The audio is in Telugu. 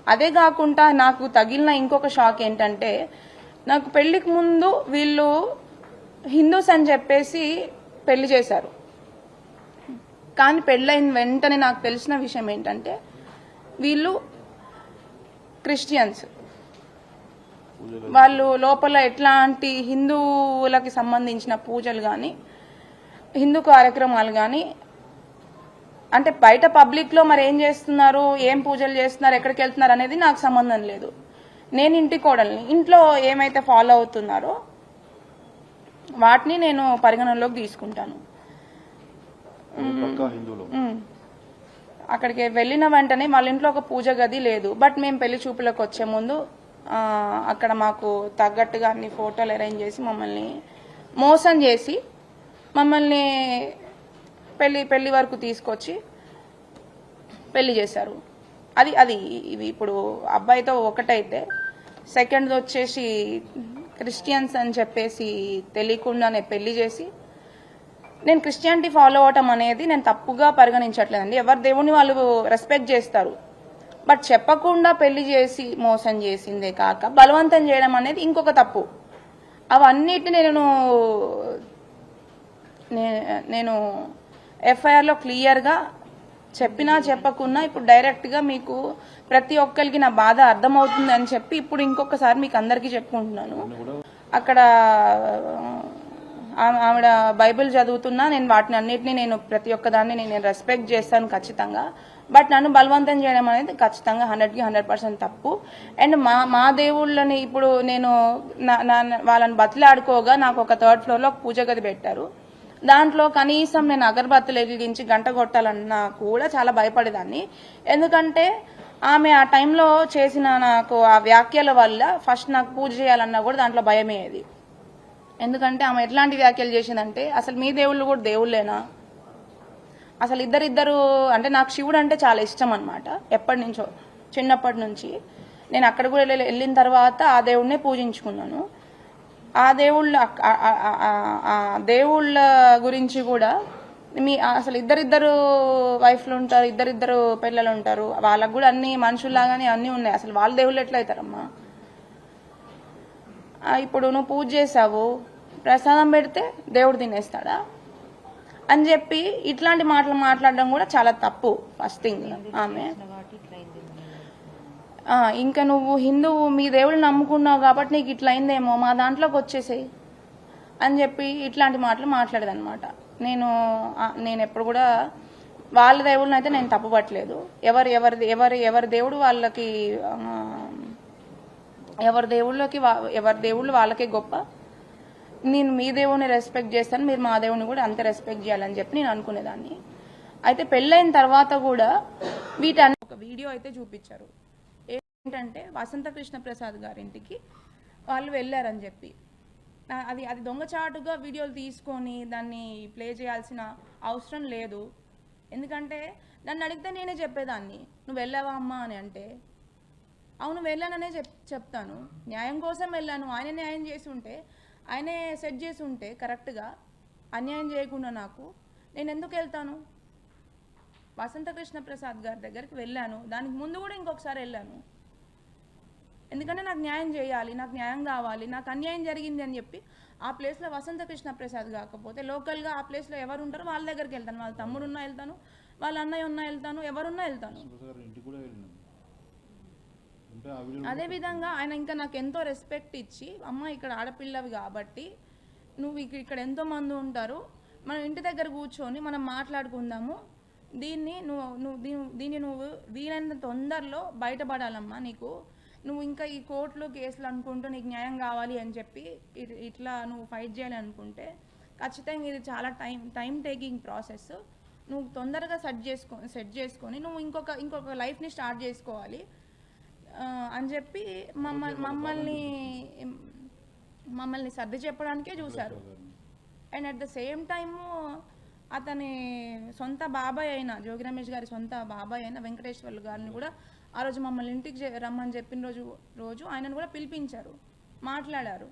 అదే కాకుండా నాకు తగిలిన ఇంకొక షాక్ ఏంటంటే, నాకు పెళ్లికి ముందు వీళ్ళు హిందూస్ అని చెప్పేసి పెళ్లి చేశారు. కానీ పెళ్ళైన వెంటనే నాకు తెలిసిన విషయం ఏంటంటే వీళ్ళు క్రిస్టియన్స్. వాళ్ళు లోపల ఎట్లాంటి హిందువులకి సంబంధించిన పూజలు కానీ హిందూ కార్యక్రమాలు కానీ, అంటే బయట పబ్లిక్లో మరి ఏం చేస్తున్నారు, ఏం పూజలు చేస్తున్నారు, ఎక్కడికి వెళ్తున్నారు అనేది నాకు సంబంధం లేదు. నేను ఇంటి కోడల్ని, ఇంట్లో ఏమైతే ఫాలో అవుతున్నారో వాటిని నేను పరిగణనలోకి తీసుకుంటాను. అక్కడికి వెళ్ళిన వెంటనే వాళ్ళ ఇంట్లో ఒక పూజ గది లేదు. బట్ మేము పెళ్లి చూపులకు వచ్చే ముందు అక్కడ మాకు తగ్గట్టుగా అన్ని ఫోటోలు అరేంజ్ చేసి మమ్మల్ని మోసం చేసి మమ్మల్ని పెళ్లి వరకు తీసుకొచ్చి పెళ్లి చేశారు. అది ఇవి ఇప్పుడు అబ్బాయితో ఒకటైతే, సెకండ్ వచ్చేసి క్రిస్టియన్స్ అని చెప్పేసి తెలియకుండానే పెళ్లి చేసి, నేను క్రిస్టియానిటీ ఫాలో అవటం అనేది నేను తప్పుగా పరిగణించట్లేదండి. ఎవరి దేవుని వాళ్ళు రెస్పెక్ట్ చేస్తారు. బట్ చెప్పకుండా పెళ్లి చేసి మోసం చేసిందే కాక బలవంతం చేయడం అనేది ఇంకొక తప్పు. అవన్నిటిని నేను ఎఫ్ఐఆర్లో క్లియర్గా చెప్పినా చెప్పకున్నా ఇప్పుడు డైరెక్ట్గా మీకు ప్రతి ఒక్కరికి నా బాధ అర్థమవుతుంది అని చెప్పి ఇప్పుడు ఇంకొకసారి మీకు అందరికీ చెప్పుకుంటున్నాను. అక్కడ ఆవిడ బైబిల్ చదువుతున్నా నేను వాటిని అన్నిటినీ నేను ప్రతి ఒక్కదాన్ని నేను రెస్పెక్ట్ చేస్తాను ఖచ్చితంగా. బట్ నన్ను బలవంతం చేయడం అనేది ఖచ్చితంగా 100కి 100% తప్పు. అండ్ మా దేవుళ్ళని ఇప్పుడు నేను వాళ్ళని బతిలాడుకోగా నాకు ఒక 3rd ఫ్లోర్లో పూజ గది పెట్టారు. దాంట్లో కనీసం నేను అగరబత్తులు వెలిగించి గంట కొట్టాలన్నా కూడా చాలా భయపడేదాన్ని. ఎందుకంటే ఆమె ఆ టైంలో చేసిన నాకు ఆ వ్యాఖ్యల వల్ల ఫస్ట్ నాకు పూజ చేయాలన్నా కూడా దాంట్లో భయమేది. ఎందుకంటే ఆమె ఎట్లాంటి వ్యాఖ్యలు చేసిందంటే, అసలు మీ దేవుళ్ళు కూడా దేవుళ్ళేనా, అసలు ఇద్దరిద్దరు అంటే నాకు శివుడు అంటే చాలా ఇష్టం అనమాట. ఎప్పటి నుంచో చిన్నప్పటి నుంచి నేను అక్కడ కూడా వెళ్ళిన తర్వాత ఆ దేవుడినే పూజించుకున్నాను. ఆ దేవుళ్ళ గురించి కూడా అసలు ఇద్దరిద్దరు వైఫ్లు ఉంటారు, ఇద్దరిద్దరు పిల్లలు ఉంటారు, వాళ్ళకు కూడా అన్ని మనుషుల్లాగానే అన్నీ ఉన్నాయి. అసలు వాళ్ళ దేవుళ్ళు ఎట్లయితారమ్మా? ఇప్పుడు నువ్వు పూజ చేసావు, ప్రసాదం పెడితే దేవుడు తినేస్తాడా అని చెప్పి ఇట్లాంటి మాటలు మాట్లాడడం కూడా చాలా తప్పు. ఫస్ట్ థింగ్ ఆమె ఇంకా నువ్వు హిందువు, మీ దేవుళ్ళు నమ్ముకున్నావు కాబట్టి నీకు ఇట్లా అయిందేమో, మా దాంట్లోకి వచ్చేసేయి అని చెప్పి ఇట్లాంటి మాటలు మాట్లాడేదన్నమాట. నేను ఎప్పుడు కూడా వాళ్ళ దేవుళ్ళని అయితే నేను తప్పుపట్టలేదు. ఎవరి దేవుడు వాళ్ళకి, ఎవరి దేవుళ్ళు వాళ్ళకే గొప్ప. నేను మీ దేవుడిని రెస్పెక్ట్ చేస్తాను, మీరు మా దేవుడిని కూడా అంతే రెస్పెక్ట్ చేయాలని చెప్పి నేను అనుకునేదాన్ని. అయితే పెళ్ళైన తర్వాత కూడా వీటన్ని ఒక వీడియో అయితే చూపించారు. ఏంటంటే వసంత కృష్ణ ప్రసాద్ గారింటికి వాళ్ళు వెళ్ళారని చెప్పి అది దొంగచాటుగా వీడియోలు తీసుకొని దాన్ని ప్లే చేయాల్సిన అవసరం లేదు. ఎందుకంటే నన్ను అడిగితే నేనే చెప్పేదాన్ని, నువ్వు వెళ్ళావా అమ్మా అని. అంటే అవును వెళ్ళాననే చెప్తాను, న్యాయం కోసం వెళ్ళాను. ఆయన న్యాయం చేసి ఉంటే, ఆయనే సెట్ చేసి ఉంటే కరెక్ట్గా, అన్యాయం చేయకుండా నాకు నేను ఎందుకు వెళ్తాను? వసంత కృష్ణ ప్రసాద్ గారి దగ్గరికి వెళ్ళాను, దానికి ముందు కూడా ఇంకొకసారి వెళ్ళాను. ఎందుకంటే నాకు న్యాయం చేయాలి, నాకు న్యాయం కావాలి, నాకు అన్యాయం జరిగింది అని చెప్పి ఆ ప్లేస్లో వసంత కృష్ణ ప్రసాద్ కాకపోతే లోకల్గా ఆ ప్లేస్లో ఎవరు ఉంటారో వాళ్ళ దగ్గరికి వెళ్తాను. వాళ్ళ తమ్ముడు ఉన్నా వెళ్తాను, వాళ్ళ అన్నయ్య ఉన్నా వెళ్తాను, ఎవరున్నా వెళ్తాను. అదేవిధంగా ఆయన ఇంకా నాకు ఎంతో రెస్పెక్ట్ ఇచ్చి, అమ్మ ఇక్కడ ఆడపిల్లవి కాబట్టి నువ్వు ఇక్కడ ఎంతో మంది ఉంటారు, మనం ఇంటి దగ్గర కూర్చొని మనం మాట్లాడుకుందాము, దీన్ని నువ్వు వీలైనంత తొందరలో బయటపడాలమ్మా, నువ్వు ఇంకా ఈ కోర్టులో కేసులు అనుకుంటూ నీకు న్యాయం కావాలి అని చెప్పి ఇట్లా నువ్వు ఫైట్ చేయాలి అనుకుంటే ఖచ్చితంగా ఇది చాలా టైం టేకింగ్ ప్రాసెస్. నువ్వు తొందరగా సెట్ చేసుకొని నువ్వు ఇంకొక లైఫ్ని స్టార్ట్ చేసుకోవాలి అని చెప్పి మమ్మల్ని సర్ది చెప్పడానికే చూశారు. And at the same time అతని సొంత బాబాయ్ అయిన జోగి రమేష్ గారి సొంత బాబాయ్ అయిన వెంకటేశ్వర్లు గారిని కూడా ఆ రోజు మమ్మల్ని ఇంటికి రమ్మని చెప్పిన రోజు ఆయనను కూడా పిలిపించారు, మాట్లాడారు.